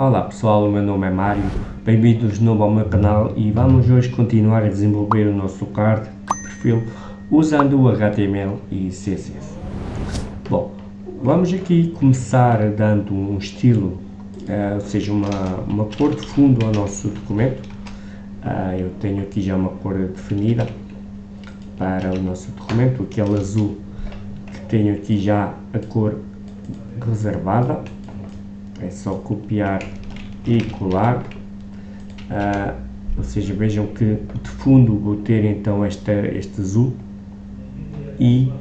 Olá pessoal, o meu nome é Mário, bem-vindos de novo ao meu canal e vamos hoje continuar a desenvolver o nosso card de perfil usando o HTML e CSS. Bom, vamos aqui começar dando um estilo, ou seja, uma cor de fundo ao nosso documento. Eu tenho aqui já uma cor definida para o nosso documento, aquele azul que tenho aqui já a cor reservada. É só copiar e colar, ou seja, vejam que de fundo vou ter então este azul. E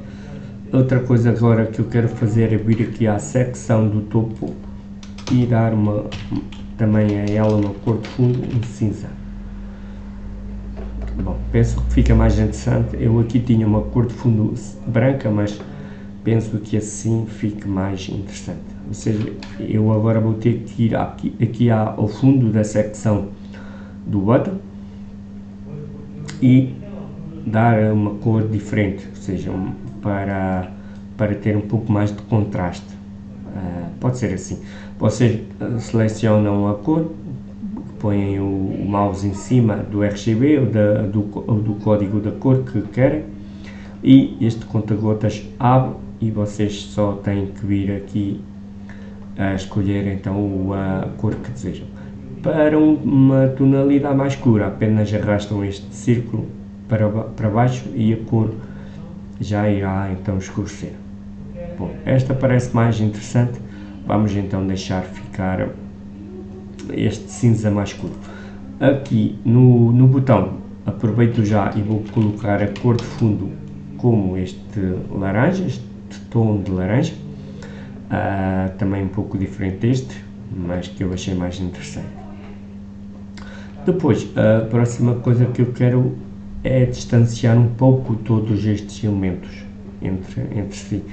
outra coisa agora que eu quero fazer é vir aqui à secção do topo e dar também a ela uma cor de fundo, um cinza. Bom, penso que fica mais interessante. Eu aqui tinha uma cor de fundo branca, mas penso que assim fique mais interessante. Ou seja, eu agora vou ter que ir aqui ao fundo da secção do bottom e dar uma cor diferente, ou seja, para ter um pouco mais de contraste. Pode ser assim. Vocês selecionam a cor, põem o mouse em cima do RGB ou do código da cor que querem e este conta-gotas abre e vocês só têm que vir aqui a escolher então a cor que desejam. Para uma tonalidade mais escura, apenas arrastam este círculo para baixo e a cor já irá então escurecer. Bom, esta parece mais interessante, vamos então deixar ficar este cinza mais escuro. Aqui no botão aproveito já e vou colocar a cor de fundo como este laranja, este tom de laranja, também um pouco diferente deste, mas que eu achei mais interessante. Depois, a próxima coisa que eu quero é distanciar um pouco todos estes elementos entre si,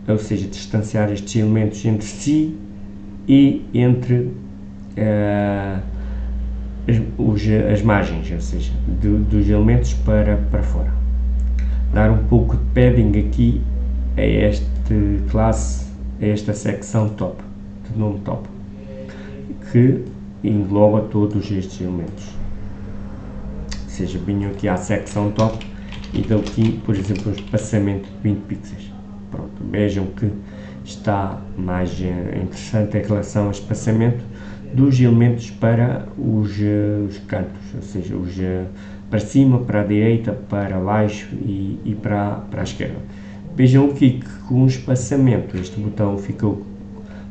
ou seja, distanciar estes elementos entre si e entre as margens, ou seja, dos elementos para fora. Dar um pouco de padding aqui a esta secção top, de nome top, que engloba todos estes elementos. Ou seja, venho aqui à secção top e dou aqui, por exemplo, um espaçamento de 20 pixels. Pronto, vejam que está mais interessante em relação ao espaçamento dos elementos para os cantos, ou seja, para cima, para a direita, para baixo e para a esquerda. Vejam aqui que com o espaçamento este botão ficou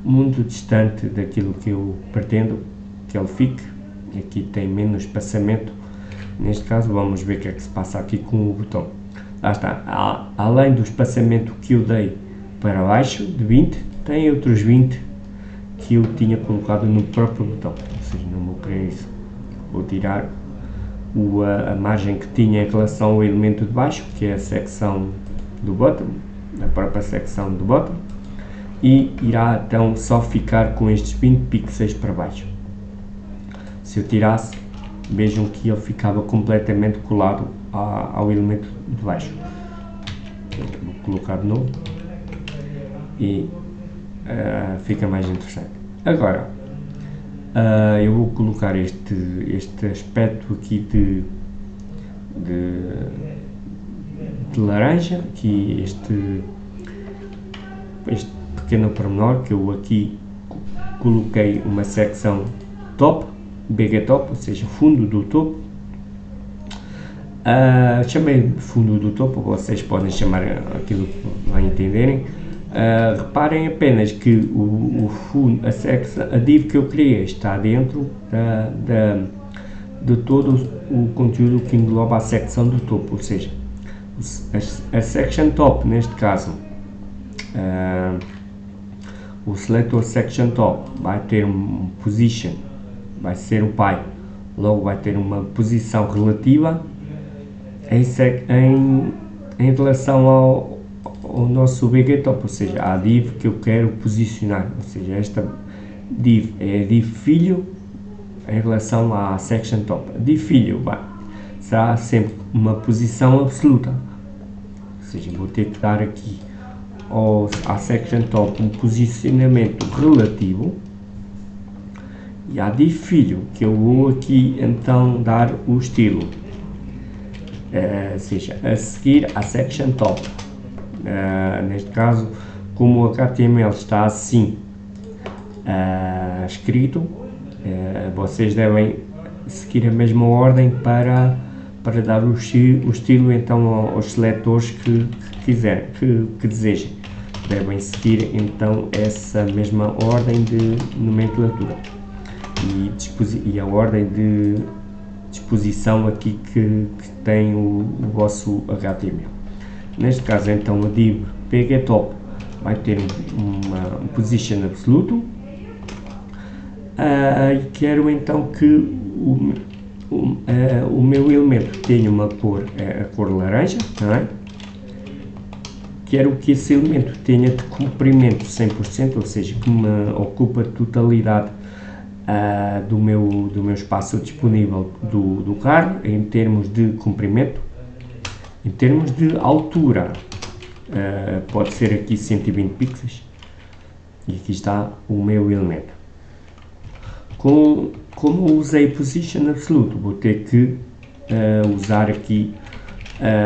muito distante daquilo que eu pretendo que ele fique. Aqui tem menos espaçamento. Neste caso vamos ver o que é que se passa aqui com o botão. Lá está, além do espaçamento que eu dei para baixo de 20, tem outros 20 que eu tinha colocado no próprio botão, ou seja, não vou querer isso. Vou tirar a margem que tinha em relação ao elemento de baixo, que é a secção do bottom, a própria secção do bottom, e irá então só ficar com estes 20 pixels para baixo. Se eu tirasse, vejam que ele ficava completamente colado ao elemento de baixo. Vou colocar de novo e fica mais interessante. Agora, eu vou colocar este aspecto aqui de laranja, aqui este pequeno pormenor que eu aqui coloquei uma secção top, BG top, ou seja, fundo do topo. Chamei de fundo do topo, vocês podem chamar aquilo que vão entenderem. Reparem apenas que o fundo, a div que eu criei está dentro de todo o conteúdo que engloba a secção do topo, ou seja, a section top, neste caso, o selector section top vai ter um position, vai ser o pai, logo vai ter uma posição relativa em relação ao nosso BG top, ou seja, a div que eu quero posicionar, ou seja, esta div é a div filho em relação à section top. A div filho será sempre uma posição absoluta, ou seja, vou ter que dar aqui à section top um posicionamento relativo, e a div filho, que eu vou aqui então dar o estilo, ou seja, a seguir a section top. Neste caso, como o HTML está assim escrito, vocês devem seguir a mesma ordem para dar o estilo então aos seletores que quiserem, que desejem. Devem seguir então essa mesma ordem de nomenclatura e a ordem de disposição aqui que tem o vosso HTML. Neste caso então a div pgtop vai ter um position absoluto, e quero então que o meu elemento tenha uma cor, a cor laranja, não é? Quero que esse elemento tenha de comprimento 100%, ou seja, que me ocupa a totalidade do meu espaço disponível do card, em termos de comprimento. Em termos de altura, pode ser aqui 120 pixels, e aqui está o meu elemento. Como usei position absoluto, vou ter que usar aqui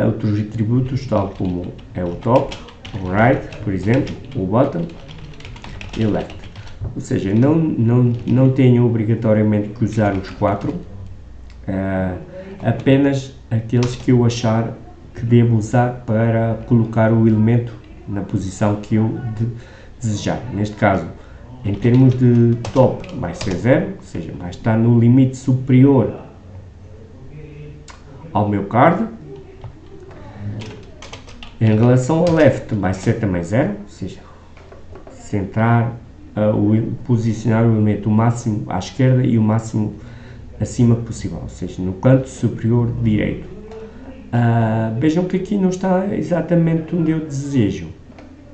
outros atributos, tal como é o top, o right, por exemplo, o bottom e o left. Ou seja, não tenho obrigatoriamente que usar os 4, apenas aqueles que eu achar que devo usar para colocar o elemento na posição que eu desejar. Neste caso, em termos de top, vai ser 0, ou seja, vai estar no limite superior ao meu card. Em relação ao left, vai ser também 0, ou seja, centrar, posicionar o elemento o máximo à esquerda e o máximo acima possível, ou seja, no canto superior direito. Vejam que aqui não está exatamente onde eu desejo,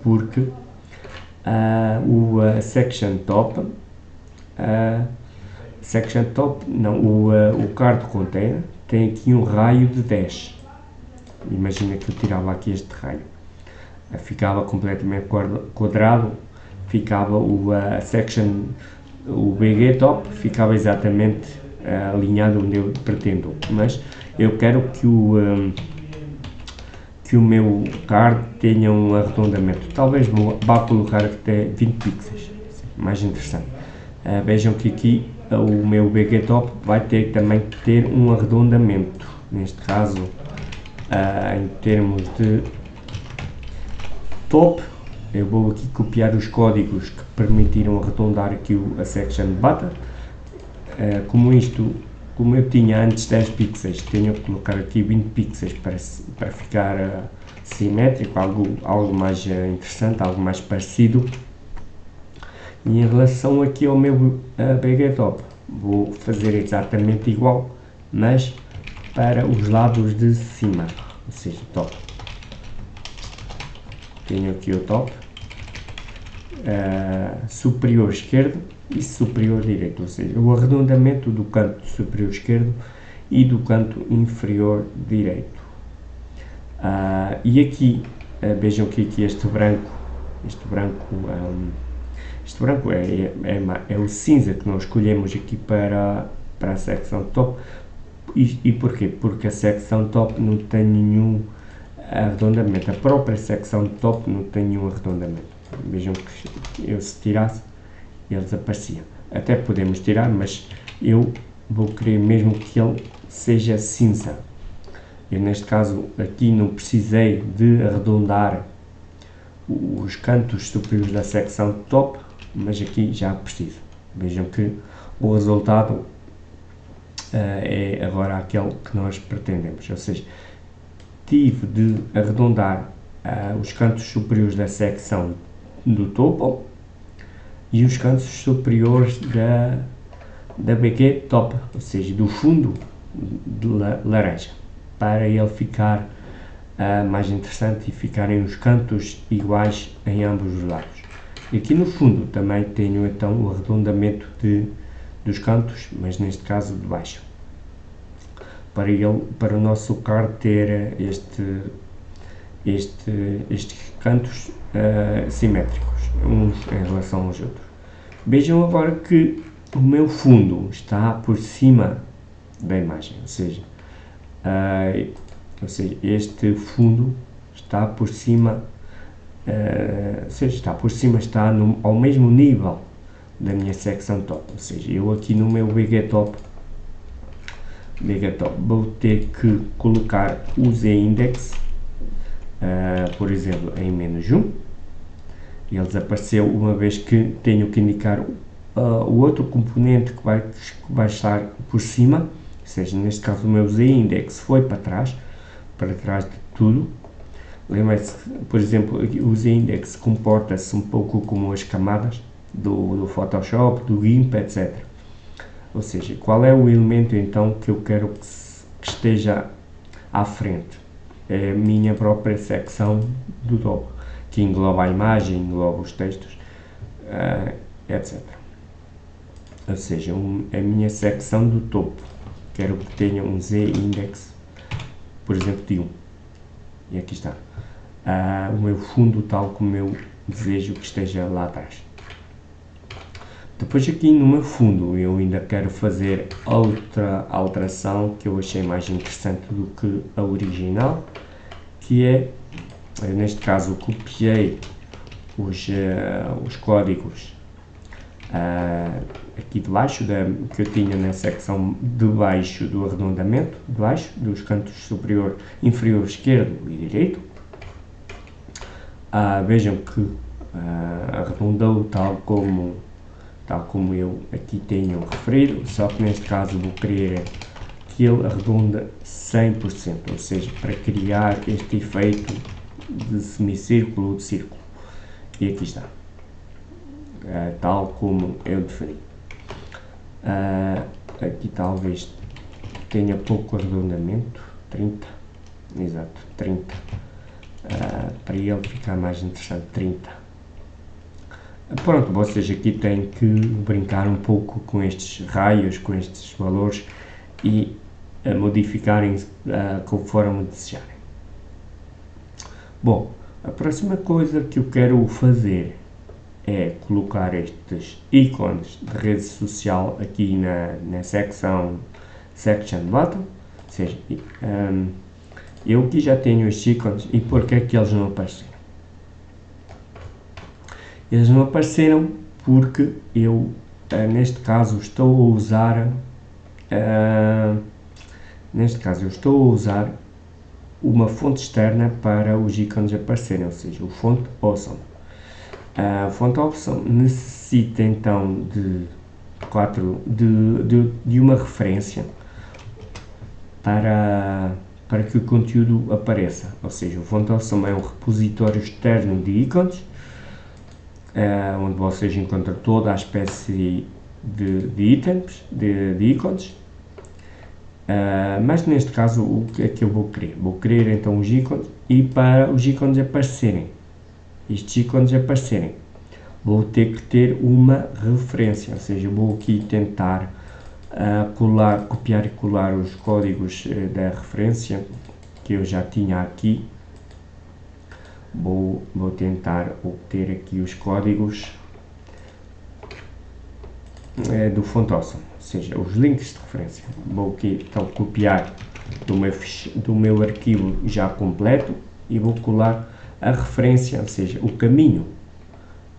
porque o section top, o card container tem aqui um raio de 10. Imagina que eu tirava aqui este raio, ficava completamente quadrado, ficava o BG top ficava exatamente alinhado onde eu pretendo, mas eu quero que o meu card tenha um arredondamento, talvez vá colocar até 20 pixels, mais interessante. Vejam que aqui o meu BG top vai também ter um arredondamento, neste caso em termos de top, eu vou aqui copiar os códigos que permitiram arredondar aqui a section button. Como eu tinha antes 10 pixels, tenho que colocar aqui 20 pixels para ficar simétrico, algo mais interessante, algo mais parecido. E em relação aqui ao meu BG top, vou fazer exatamente igual, mas para os lados de cima, ou seja, top. Tenho aqui o top, superior esquerdo e superior direito, ou seja, o arredondamento do canto superior esquerdo e do canto inferior direito. E aqui, vejam que aqui este branco é o cinza que nós escolhemos aqui para a secção top. E porquê? Porque a secção top não tem nenhum arredondamento, a própria secção top não tem nenhum arredondamento. Vejam que eu, se tirasse, ele desaparecia. Até podemos tirar, mas eu vou querer mesmo que ele seja cinza. Eu, neste caso aqui, não precisei de arredondar os cantos superiores da secção top, mas aqui já preciso. Vejam que o resultado é agora aquele que nós pretendemos, ou seja, tive de arredondar os cantos superiores da secção do topo e os cantos superiores da BG top, ou seja, do fundo de laranja, para ele ficar mais interessante e ficarem os cantos iguais em ambos os lados. E aqui no fundo também tenho então o arredondamento dos cantos, mas neste caso de baixo, para o nosso card ter estes cantos simétricos uns em relação aos outros. Vejam agora que o meu fundo está por cima da imagem, ou seja, este fundo está por cima, está ao mesmo nível da minha secção top, ou seja, eu aqui no meu BG-Top vou ter que colocar o Z-Index, por exemplo, em -1, ele desapareceu uma vez que tenho que indicar o outro componente que vai estar por cima, ou seja, neste caso o meu Z-Index foi para trás de tudo. Lembre-se, por exemplo, o Z-Index comporta-se um pouco como as camadas do Photoshop, do GIMP, etc. Ou seja, qual é o elemento então que eu quero que esteja à frente? É a minha própria secção do topo, que engloba a imagem, engloba os textos, etc. Ou seja, a minha secção do topo, quero que tenha um Z-Index, por exemplo, de 1. E aqui está. O meu fundo tal como eu desejo que esteja lá atrás. Depois aqui no meu fundo eu ainda quero fazer outra alteração que eu achei mais interessante do que a original, que é, neste caso, copiei os códigos aqui de baixo, que eu tinha na secção de baixo do arredondamento, de baixo, dos cantos superior, inferior, esquerdo e direito. Vejam que arredondou tal como eu aqui tenho referido, só que neste caso vou querer que ele arredonda 100%, ou seja, para criar este efeito de semicírculo ou de círculo. E aqui está, tal como eu defini. Aqui talvez tenha pouco arredondamento, 30, exato, 30, para ele ficar mais interessante, 30. Pronto, vocês aqui têm que brincar um pouco com estes raios, com estes valores e modificarem conforme desejarem. Bom, a próxima coisa que eu quero fazer é colocar estes ícones de rede social aqui na section button, ou seja, eu aqui já tenho estes ícones e por que é que eles não apareceram? Eles não apareceram porque eu, neste caso, estou a usar uma fonte externa para os ícones aparecerem, ou seja, o Font Awesome. A Font Awesome necessita então de uma referência para que o conteúdo apareça, ou seja, o Font Awesome é um repositório externo de ícones, onde vocês encontram toda a espécie de itens, de ícones, mas neste caso o que é que eu vou querer? Vou querer então os ícones, e para os ícones aparecerem, vou ter que ter uma referência, ou seja, vou aqui tentar copiar e colar os códigos da referência que eu já tinha aqui. Vou tentar obter aqui os códigos do Font Awesome, ou seja, os links de referência. Vou aqui então copiar do meu arquivo já completo e vou colar a referência, ou seja, o caminho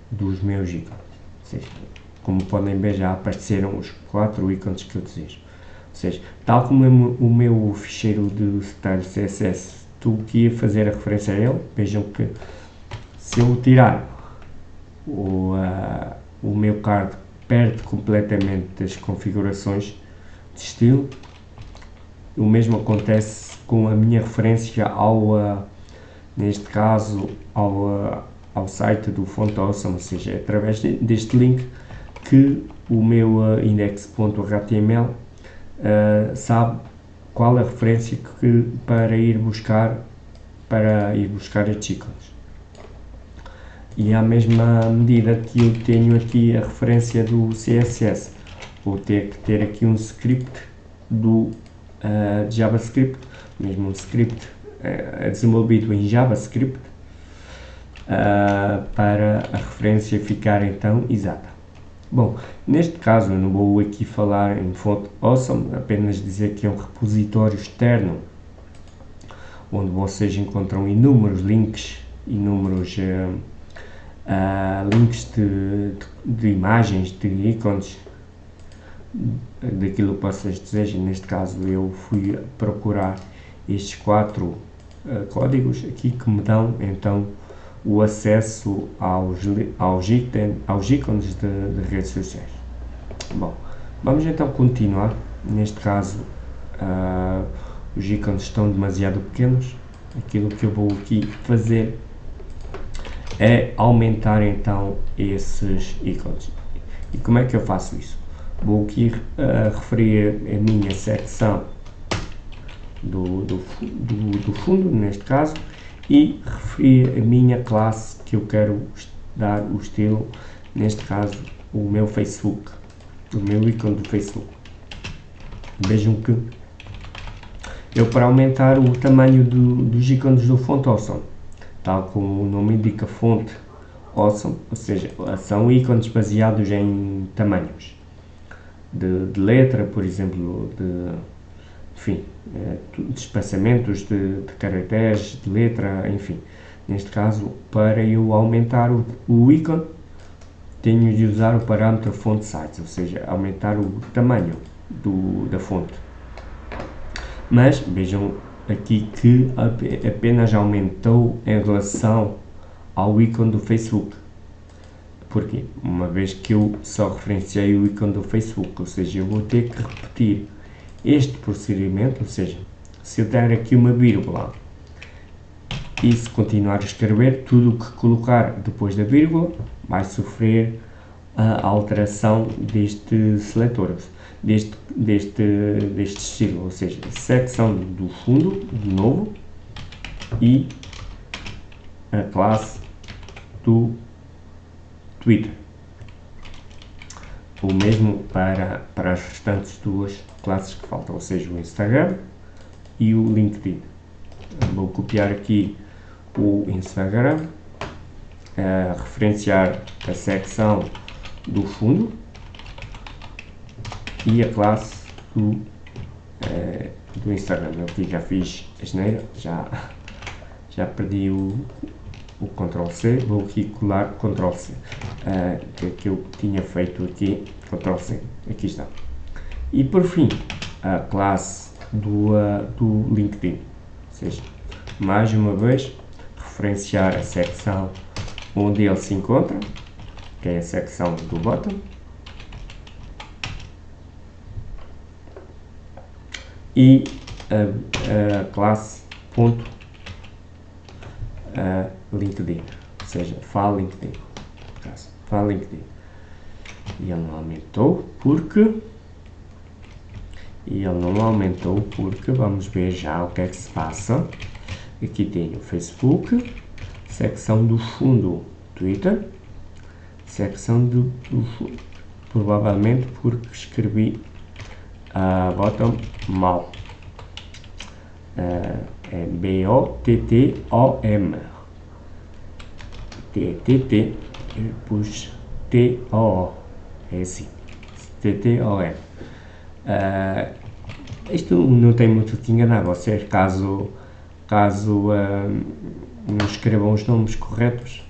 dos meus ícones. Ou seja, como podem ver, já apareceram os 4 ícones que eu desejo. Ou seja, tal como o meu ficheiro de style CSS, estou aqui a fazer a referência a ele. Vejam que se eu tirar o meu card, perde completamente as configurações de estilo. O mesmo acontece com a minha referência neste caso, ao site do Font Awesome, ou seja, é através deste link que o meu index.html sabe qual a referência para ir buscar estes ícones. E à mesma medida que eu tenho aqui a referência do CSS, vou ter que ter aqui um script do JavaScript, mesmo um script desenvolvido em JavaScript, para a referência ficar então exata. Bom, neste caso eu não vou aqui falar em fonte awesome, apenas dizer que é um repositório externo onde vocês encontram inúmeros links, inúmeros links de imagens, de ícones, daquilo que vocês desejam. Neste caso eu fui procurar estes 4 códigos aqui que me dão então o acesso aos ícones de redes sociais. Bom, vamos então continuar. Neste caso os ícones estão demasiado pequenos. Aquilo que eu vou aqui fazer é aumentar então esses ícones. E como é que eu faço isso? Vou aqui referir a minha secção do fundo, neste caso, e referir a minha classe que eu quero dar o estilo, neste caso o meu Facebook, o meu ícone do Facebook. Vejam que eu, para aumentar o tamanho dos ícones do Font Awesome, tal como o nome indica, fonte awesome, ou seja, são ícones baseados em tamanhos de letra, por exemplo, de espaçamentos de caracteres, de letra, enfim. Neste caso, para eu aumentar o ícone, tenho de usar o parâmetro font size, ou seja, aumentar o tamanho da fonte. Mas vejam aqui que apenas aumentou em relação ao ícone do Facebook. Porquê? Uma vez que eu só referenciei o ícone do Facebook, ou seja, eu vou ter que repetir este procedimento, ou seja, se eu der aqui uma vírgula e se continuar a escrever, tudo o que colocar depois da vírgula vai sofrer a alteração deste seletor, deste estilo, ou seja, secção do fundo, de novo, e a classe do Twitter. O mesmo para as restantes 2 classes que faltam, ou seja, o Instagram e o LinkedIn. Vou copiar aqui o Instagram, referenciar a secção do fundo e a classe do Instagram. Eu aqui já fiz a asneira, já perdi o Ctrl C, vou aqui colar Ctrl C, que eu tinha feito aqui, Ctrl C, aqui está. E por fim, a classe do LinkedIn, ou seja, mais uma vez, referenciar a secção onde ele se encontra, que é a secção do bottom, e a classe ponto LinkedIn, ou seja, file LinkedIn, file LinkedIn. E ele não aumentou porque vamos ver já o que é que se passa. Aqui tenho o Facebook, secção do fundo Twitter, secção do fundo, provavelmente porque escrevi bottom mal, é B-O-T-T-O-M, T-T-T, pus T-O-O, é assim, T-T-O-M. Isto não tem muito que enganar vocês, caso não escrevam os nomes corretos,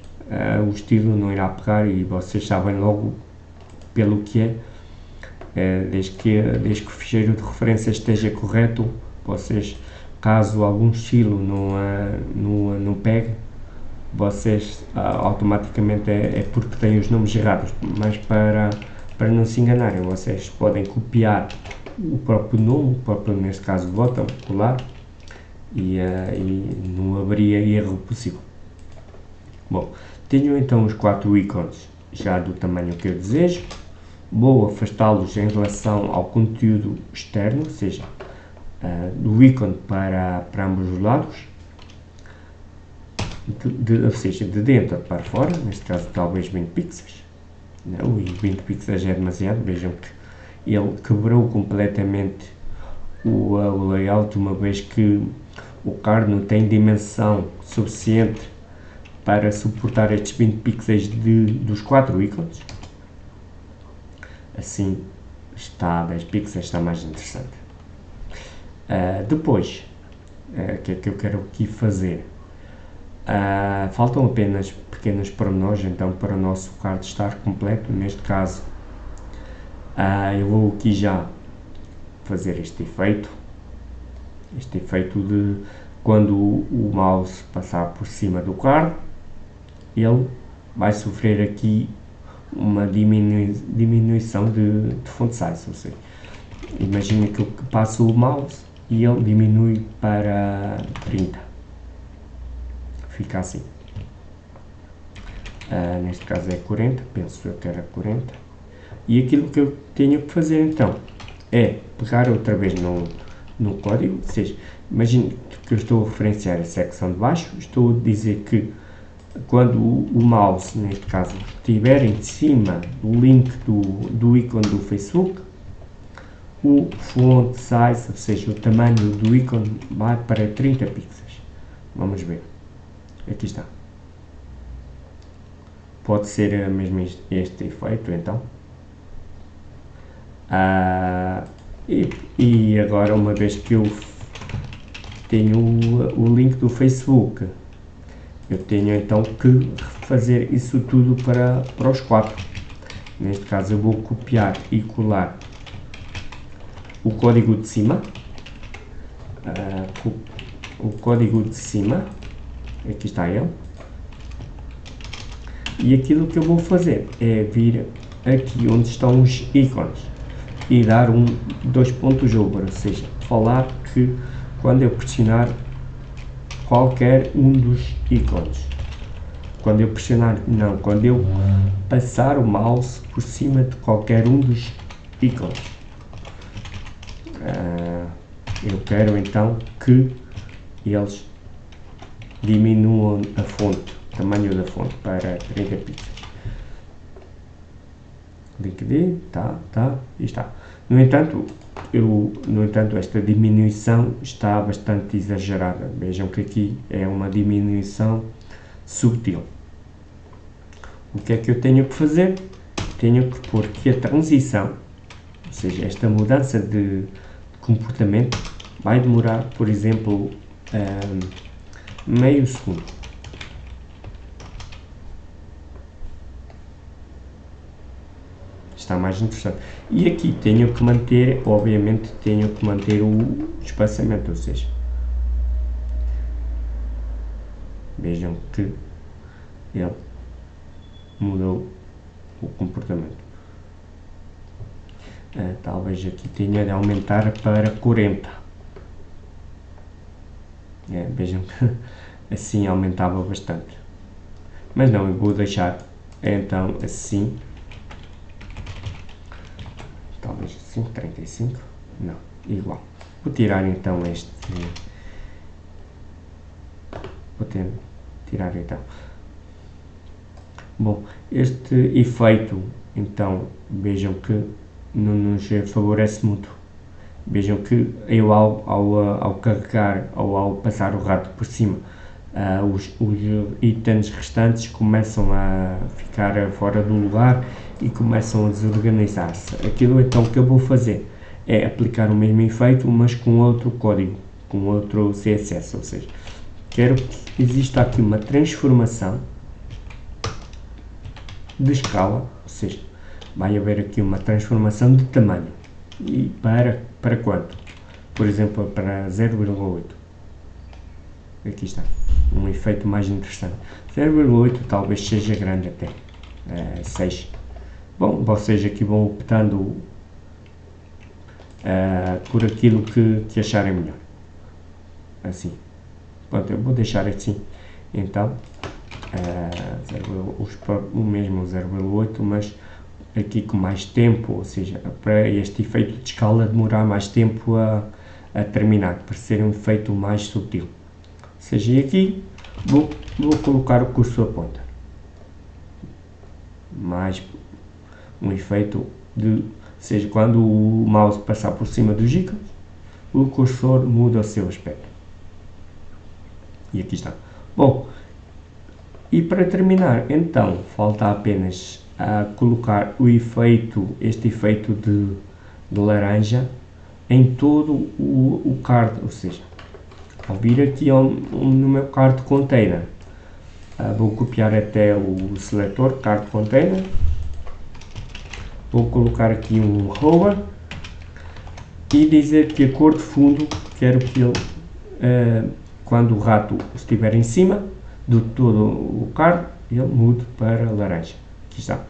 o estilo não irá pegar e vocês sabem logo pelo que é. Desde que o ficheiro de referência esteja correto, vocês, caso algum estilo não pegue, vocês automaticamente é porque têm os nomes errados, mas para não se enganarem, vocês podem copiar o próprio nome, neste caso bottom, colar, e não haveria erro possível. Bom, tenho então os 4 ícones já do tamanho que eu desejo. Vou afastá-los em relação ao conteúdo externo, ou seja, do ícone para ambos os lados, ou seja, de dentro para fora, neste caso talvez 20 pixels. Não, e 20 pixels é demasiado, vejam que ele quebrou completamente o layout, uma vez que o card não tem dimensão suficiente para suportar estes 20 pixels dos 4 ícones. assim está 10 pixels, está mais interessante. Depois, o que é que eu quero aqui fazer? Faltam apenas pequenos pormenores, então, para o nosso card estar completo. Neste caso, eu vou aqui já fazer este efeito de quando o mouse passar por cima do card, ele vai sofrer aqui uma diminuição de font size, ou seja, imagina que eu passo o mouse e ele diminui para 30, fica assim. Neste caso é 40, penso eu que era 40, e aquilo que eu tenho que fazer então é pegar outra vez no código, ou seja, imagine que eu estou a referenciar a secção de baixo, estou a dizer que quando o mouse, neste caso, estiver em cima do link do ícone do Facebook, o font size, ou seja, o tamanho do ícone vai para 30 pixels. Vamos ver. Aqui está. Pode ser mesmo este efeito, então. E agora, uma vez que eu tenho o link do Facebook, eu tenho então que fazer isso tudo para os 4. Neste caso eu vou copiar e colar o código de cima, aqui está ele, e aquilo que eu vou fazer é vir aqui onde estão os ícones e dar dois pontos over, ou seja, falar que quando eu pressionar qualquer um dos ícones, quando eu passar o mouse por cima de qualquer um dos ícones, eu quero então que eles diminuam a fonte, o tamanho da fonte para 30 pixels. Clique D, e está. No entanto, esta diminuição está bastante exagerada. Vejam que aqui é uma diminuição subtil. O que é que eu tenho que fazer? Tenho que pôr que a transição, ou seja, esta mudança de comportamento, vai demorar, por exemplo, meio segundo. Está mais interessante. E aqui tenho que manter, obviamente, o espaçamento, ou seja, vejam que ele mudou o comportamento. Talvez aqui tenha de aumentar para 40. Vejam que assim aumentava bastante. Mas não, eu vou deixar então assim. Talvez assim, 35. Não, igual. Vou tirar então este. Vou tirar então. Bom, este efeito, então, vejam que não nos favorece muito. Vejam que eu ao carregar ou ao passar o rato por cima, os itens restantes começam a ficar fora do lugar e começam a desorganizar-se. Aquilo então que eu vou fazer é aplicar o mesmo efeito, mas com outro código, com outro CSS, ou seja, quero que exista aqui uma transformação de escala, ou seja, vai haver aqui uma transformação de tamanho. E para quanto? Por exemplo, para 0,8. Aqui está, um efeito mais interessante. 0,8 talvez seja grande até, 6. Bom, vocês aqui vão optando por aquilo que acharem melhor. Assim. Pronto, eu vou deixar assim. Então, o mesmo 0,8, mas aqui com mais tempo, ou seja, para este efeito de escala demorar mais tempo a terminar, para ser um efeito mais sutil. Ou seja, e aqui vou colocar o cursor ponta. Mais um efeito ou seja, quando o mouse passar por cima dos ícones, o cursor muda o seu aspecto. E aqui está. Bom, e para terminar, então, falta apenas colocar o efeito, este efeito de laranja em todo o card, ou seja, ao vir aqui no meu card container, vou copiar até o seletor card container, vou colocar aqui um hover e dizer que a cor de fundo quero que ele, quando o rato estiver em cima de todo o card, ele mude para laranja. Aqui está.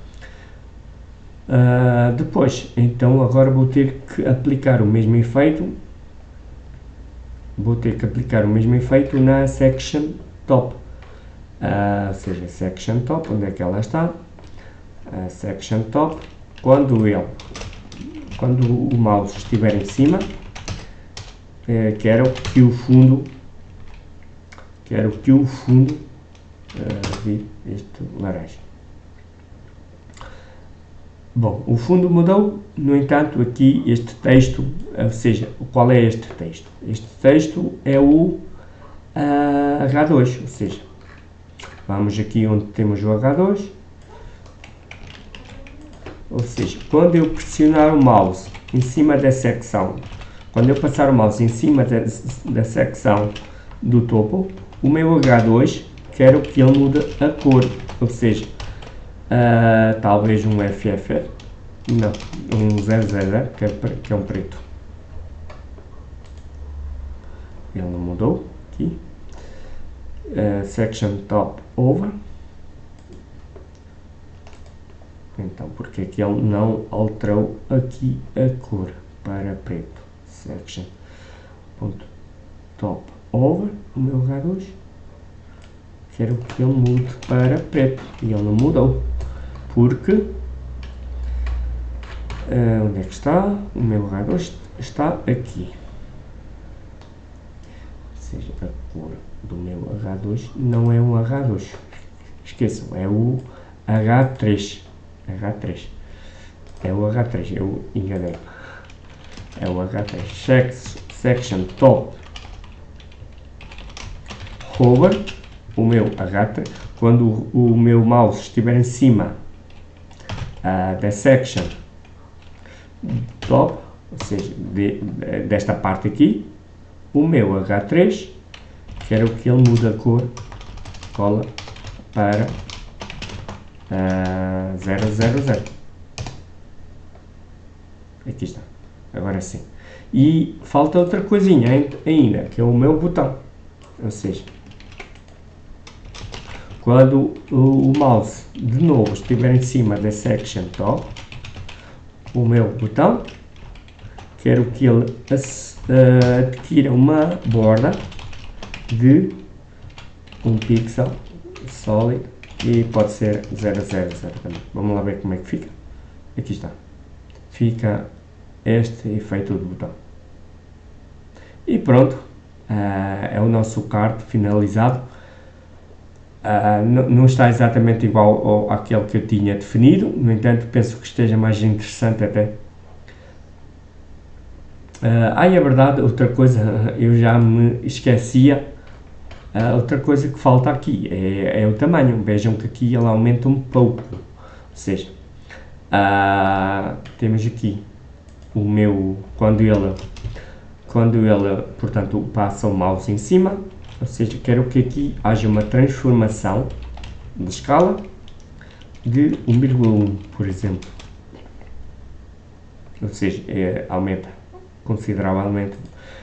Depois, então agora vou ter que aplicar o mesmo efeito. Vou ter que aplicar o mesmo efeito na section top. Ou seja, section top, onde é que ela está? Section top, quando o mouse estiver em cima, quero que o fundo vire este laranja. Bom, o fundo mudou, no entanto, aqui este texto, ou seja, qual é este texto? Este texto é o H2, ou seja, vamos aqui onde temos o H2, ou seja, quando eu pressionar o mouse em cima da secção, quando eu passar o mouse em cima da secção do topo, o meu H2, quero que ele mude a cor, ou seja, talvez um FF, não, um 000, que é um preto. Ele não mudou, aqui. Section top over. Então, porque aqui ele não alterou aqui a cor para preto. Section top over, o meu H2. Quero que ele mude para preto. E ele não mudou. Porque, onde é que está? O meu H2 está aqui. Ou seja, a cor do meu H2 não é um H2. Esqueçam, é o H3. É o H3, eu enganei. É o H3. Section top hover, o meu H3. Quando o meu mouse estiver em cima da section top, ou seja, desta parte aqui, o meu H3, quero que ele mude a cor, cola para 000. Aqui está, agora sim. E falta outra coisinha ainda, que é o meu botão, ou seja, quando o mouse de novo estiver em cima da section top, o meu botão, quero que ele adquira uma borda de 1 pixel solid e pode ser 000 também. Vamos lá ver como é que fica. Aqui está. Fica este efeito do botão. E pronto, é o nosso card finalizado. Não está exatamente igual àquele que eu tinha definido, no entanto penso que esteja mais interessante até. É verdade, outra coisa, eu já me esquecia, outra coisa que falta aqui é o tamanho. Vejam que aqui ele aumenta um pouco, ou seja, temos aqui o meu, quando ele, portanto, passa o mouse em cima, ou seja, quero que aqui haja uma transformação de escala de 1,1, por exemplo, ou seja, aumenta consideravelmente,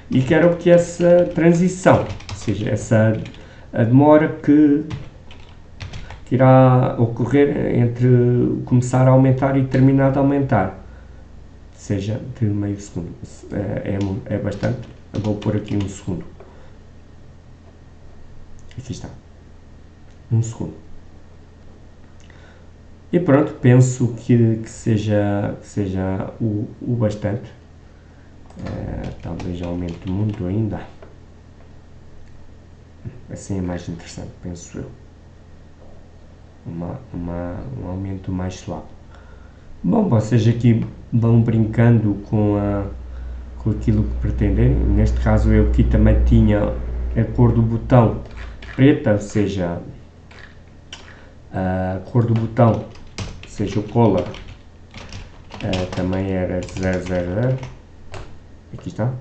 e quero que essa transição, ou seja, essa a demora que irá ocorrer entre começar a aumentar e terminar de aumentar, seja de meio segundo. É bastante, eu vou pôr aqui 1 segundo. Aqui está, 1 segundo. E pronto, penso que seja o bastante. Talvez aumente muito ainda. Assim é mais interessante, penso eu. Um aumento mais suave. Bom, vocês aqui vão brincando com aquilo que pretenderem. Neste caso eu aqui também tinha a cor do botão preta, ou seja, a cor do botão seja o color também era 000, aqui está.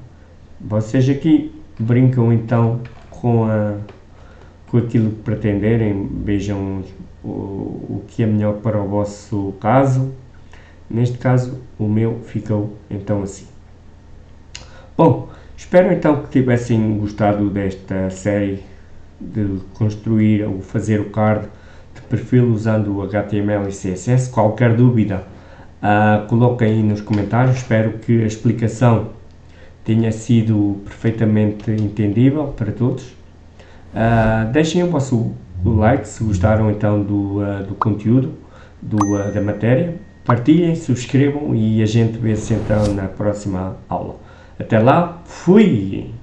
Vocês aqui brincam então com aquilo que pretenderem, vejam o que é melhor para o vosso caso. Neste caso o meu ficou então assim. Bom, espero então que tivessem gostado desta série de construir ou fazer o card de perfil usando o HTML e CSS. Qualquer dúvida, coloquem aí nos comentários. Espero que a explicação tenha sido perfeitamente entendível para todos. Deixem o vosso like se gostaram então do conteúdo, da matéria. Partilhem, subscrevam e a gente vê-se então na próxima aula. Até lá, fui!